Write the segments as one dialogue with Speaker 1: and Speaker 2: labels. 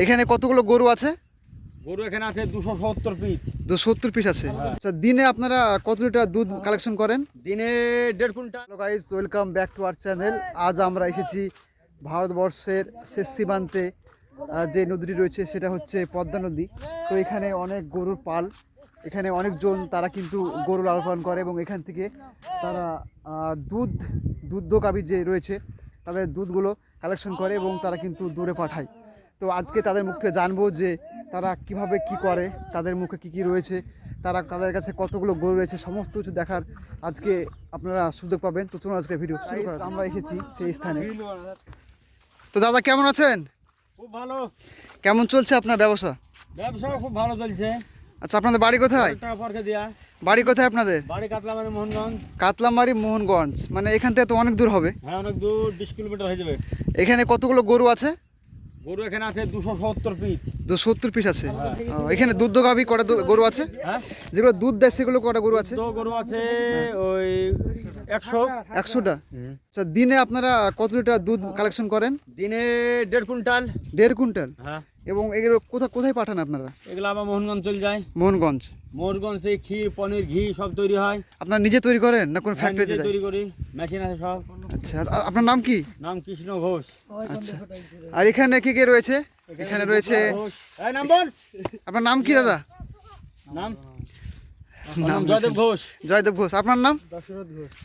Speaker 1: এখানে কতগুলো গরু আছে?
Speaker 2: গরু এখানে আছে 270 পিস।
Speaker 1: 270 পিস আছে। আচ্ছা, দিনে আপনারা কত লিটার দুধ কালেকশন করেন?
Speaker 2: দিনে 1.5 quintal.
Speaker 1: Hello guys, welcome back to our channel. আজ আমরা এসেছি ভারতবর্ষের শেষ সীমান্তে যে নদীটি রয়েছে সেটা হচ্ছে পদ্মা নদী। তো এখানে অনেক গরুর পাল, এখানে অনেকজন তারা কিন্তু গরু লালন পালন করে এবং এখান থেকে তারা দুগ্ধকারী যে রয়েছে তাদের দুধগুলো কালেকশন করে এবং তারা কিন্তু দূরে পাঠায়। তো আজকে তাদের মুখ থেকে জানবো যে তারা কিভাবে কি করে, তাদের মুখে কি রয়েছে, তাদের কাছে কতগুলো গরু রয়েছে, সমস্ত কিছু দেখার আজকে আপনারা সুযোগ পাবেন। তো চলুন আজকে ভিডিও শুরু করা যাক। আমরা এসেছি সেই স্থানে। তো দাদা কেমন আছেন?
Speaker 2: খুব ভালো।
Speaker 1: কেমন চলছে আপনার ব্যবসা?
Speaker 2: ব্যবসা খুব ভালো চলছে।
Speaker 1: আচ্ছা, আপনাদের বাড়ি কোথায়? বাড়ি কোথায় আপনাদের?
Speaker 2: বাড়ি কাতলামারি মোহনগঞ্জ।
Speaker 1: কাতলামারি মোহনগঞ্জ, মানে এখান থেকে তো অনেক দূর হবে।
Speaker 2: হ্যাঁ, অনেক দূর, 20 কিলোমিটার হয়ে যাবে।
Speaker 1: এখানে কতগুলো গরু আছে?
Speaker 2: গরু এখানে আছে 270 পিস।
Speaker 1: 270 পিস আছে। এখানে দুগ্ধগাভী কটা গরু আছে?
Speaker 2: হ্যাঁ,
Speaker 1: যেগুলো দুধ দেয় সেগুলো কটা গরু আছে?
Speaker 2: গরু আছে ওই
Speaker 1: 100টা। আচ্ছা, দিনে আপনারা কত লিটার দুধ কালেকশন করেন?
Speaker 2: দিনে 1.5 কুইন্টাল।
Speaker 1: 1.5 কুইন্টাল।
Speaker 2: হ্যাঁ,
Speaker 1: এবং এগুলো কোথায় পাঠান আপনারা?
Speaker 2: এগুলো আবার মোহনগঞ্জ চলে যায়।
Speaker 1: মোহনগঞ্জ।
Speaker 2: মোহনগঞ্জ এই ক্ষীর, পনির, ঘি সব তৈরি হয়।
Speaker 1: আপনারা নিজে তৈরি করেন না কোন ফ্যাক্টরিতে যায়?
Speaker 2: তৈরি করি, মেশিন আছে সব।
Speaker 1: আচ্ছা, আপনার নাম কি?
Speaker 2: নাম কৃষ্ণ ঘোষ।
Speaker 1: আচ্ছা, আর এখানে কে রয়েছে? এখানে রয়েছে।
Speaker 2: এই নাম বল।
Speaker 1: আপনার নাম কি দাদা?
Speaker 2: নাম জয়দেব ঘোষ।
Speaker 1: জয়দেব ঘোষ। আপনার নাম?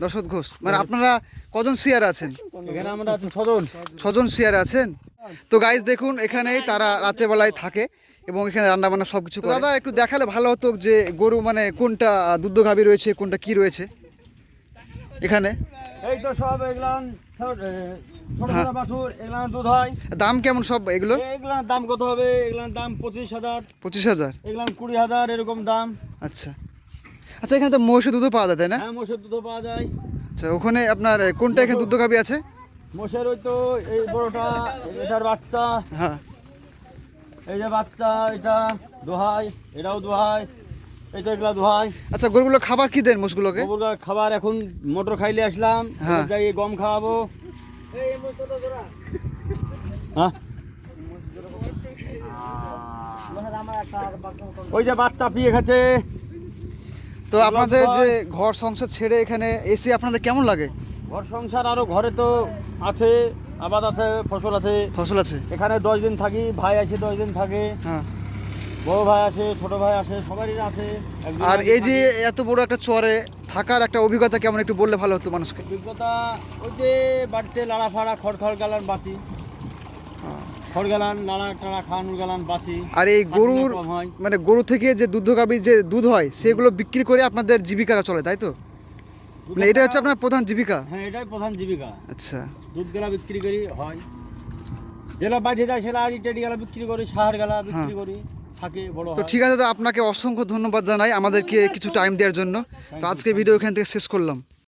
Speaker 1: দশরথ ঘোষ। মানে আপনারা কজন শেয়ার আছেন?
Speaker 2: এখানে আমরা 6 জন
Speaker 1: শেয়ার আছেন। তো গাইস দেখুন, এখানেই তারা রাতের বেলায় থাকে এবং এখানে রান্না বান্না সব কিছু করে। দাদা একটু দেখালে ভালো হতো যে গরু মানে কোনটা দুগ্ধগাভী রয়েছে, কোনটা কি রয়েছে এখানে।
Speaker 2: এই তো সব এগুলান ছোট ছোট বাছুর, এগুলান দুধ হয়।
Speaker 1: দাম কেমন সব এগুলো?
Speaker 2: এগুলার দাম কত হবে? এগুলার দাম 25,000।
Speaker 1: 25,000?
Speaker 2: এগুলান 20,000 এরকম দাম।
Speaker 1: আচ্ছা আচ্ছা, এখানে তো মহিষের দুধও পাওয়া যায় তাই না?
Speaker 2: হ্যাঁ, মোষের দুধও পাওয়া যায়।
Speaker 1: আচ্ছা, ওখানে আপনার কোনটা এখানে দুগ্ধগাভী আছে?
Speaker 2: মোষের ওই তো এই বড়টা, এটার বাচ্চা।
Speaker 1: হ্যাঁ,
Speaker 2: এই যে বাচ্চা, এটা দোহাই, এটাও দোহাই, এই তো এগুলা দোহাই।
Speaker 1: আচ্ছা, গরুগুলো খাবার কি দেন মোষগুলোকে?
Speaker 2: গোবর খাবার এখন মোটর খাইলে আসলাম।
Speaker 1: হ্যাঁ,
Speaker 2: যাই গম খাওয়াবো। হ্যাঁ, ওই যে বাচ্চা পিয়ে খাচ্ছে।
Speaker 1: তো আপনাদের যে ঘর সংসার ছেড়ে এখানে এসে আপনাদের কেমন লাগে?
Speaker 2: ঘর সংসার আরো, ঘরে তো আছে, আবাদ আছে, ফসল আছে। এখানে 10 দিন থাকি, ভাই আসে 10 দিন থাকে।
Speaker 1: হ্যাঁ,
Speaker 2: বড় ভাই আসে, ছোট ভাই আসে, সবারই আছে।
Speaker 1: আর এই যে এত বড় একটা চরে থাকার একটা অভিজ্ঞতা কেমন একটু বললে ভালো হতো মানুষকে।
Speaker 2: অভিজ্ঞতা ওই যে বাড়িতে লাড়া ফাড়া, খড় গালান বাঁচি, খড় গালান, লাড়া টাড়া খাওয়ানোর গালান বাঁচি।
Speaker 1: আর এই গরুর মানে গরু থেকে যে দুগ্ধগাভী যে দুধ হয় সেগুলো বিক্রি করে আপনাদের জীবিকা চলে, তাই তো? মানে এটা হচ্ছে আপনার প্রধান জীবিকা?
Speaker 2: হ্যাঁ, এটাই প্রধান জীবিকা।
Speaker 1: আচ্ছা,
Speaker 2: দুধ গেলা বিক্রি করি হয়, যেটা বাঁধে যায় সেটা আড়ি টেডি গেলা বিক্রি করি, সাহার গেলা বিক্রি করি, থাকে বড়।
Speaker 1: তো ঠিক আছে দাদা, আপনাকে অসংখ্য ধন্যবাদ জানাই আমাদেরকে কিছু টাইম দেওয়ার জন্য। তো আজকে ভিডিও এখান থেকে শেষ করলাম।